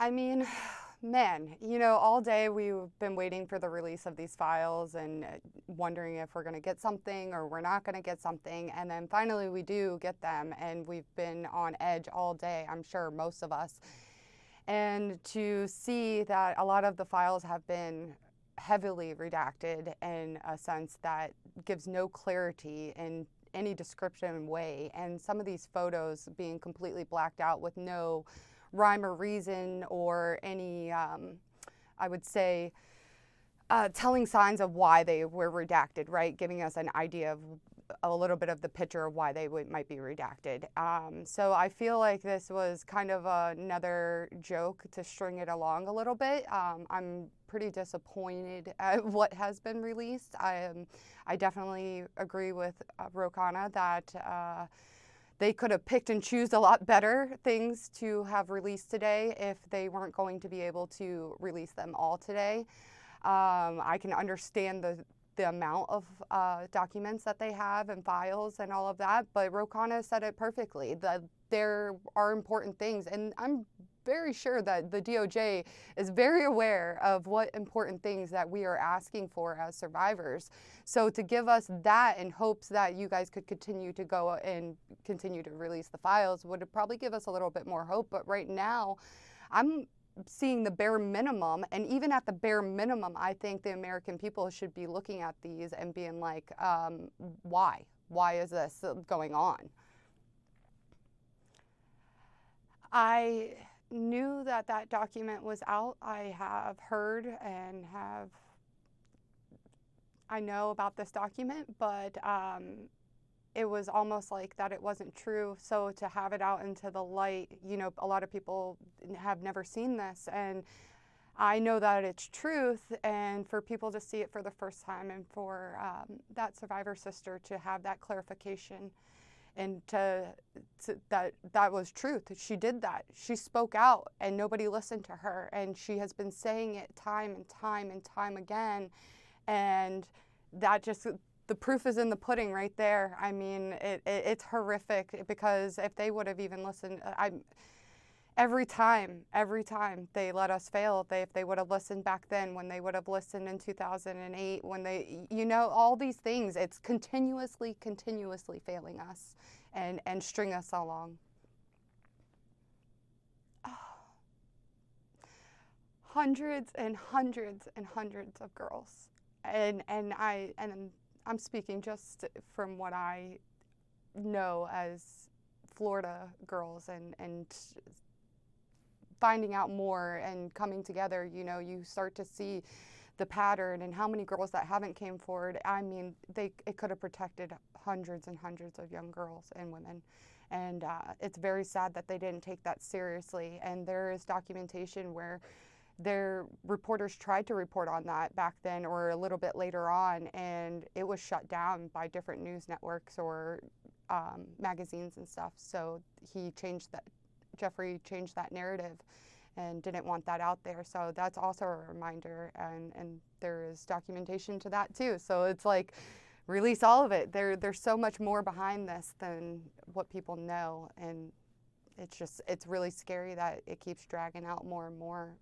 I mean, man, all day we've been waiting for the release of these files and wondering if we're going to get something or we're not going to get something. And then finally we do get them, and we've been on edge all day, I'm sure most of us. And to see that a lot of the files have been heavily redacted in a sense that gives no clarity in any description way, and some of these photos being completely blacked out with no rhyme or reason or any, I would say, telling signs of why they were redacted, right? Giving us an idea of a little bit of the picture of why they might be redacted. So I feel like this was kind of another joke to string it along a little bit. I'm pretty disappointed at what has been released. I definitely agree with Rokana that they could have picked and choose a lot better things to have released today if they weren't going to be able to release them all today. I can understand the amount of documents that they have and files and all of that, but Rokana said it perfectly, that there are important things, and I'm very sure that the DOJ is very aware of what important things that we are asking for as survivors. So to give us that in hopes that you guys could continue to go and continue to release the files would probably give us a little bit more hope. But right now, I'm seeing the bare minimum, and even at the bare minimum, I think the American people should be looking at these and being like, why? Why is this going on? I knew that that document was out. I have heard and I know about this document, but it was almost like that it wasn't true. So to have it out into the light, a lot of people have never seen this, and I know that it's truth, and for people to see it for the first time, and for that survivor sister to have that clarification, and that was truth. She did that. She spoke out, and nobody listened to her, and she has been saying it time and time and time again, and that just, the proof is in the pudding right there. I mean, it's horrific, because if they would have even listened, every time they let us fail, if they would have listened back then, when they would have listened in 2008, when they, all these things, it's continuously failing us and string us along. Oh. Hundreds and hundreds and hundreds of girls. And I'm speaking just from what I know as Florida girls, and finding out more and coming together, you start to see the pattern and how many girls that haven't came forward. I mean, it could have protected hundreds and hundreds of young girls and women. And it's very sad that they didn't take that seriously. And there is documentation where their reporters tried to report on that back then or a little bit later on, and it was shut down by different news networks or magazines and stuff. So Jeffrey changed that narrative and didn't want that out there. So that's also a reminder, and there is documentation to that too. So it's like, release all of it. There's so much more behind this than what people know, and it's really scary that it keeps dragging out more and more.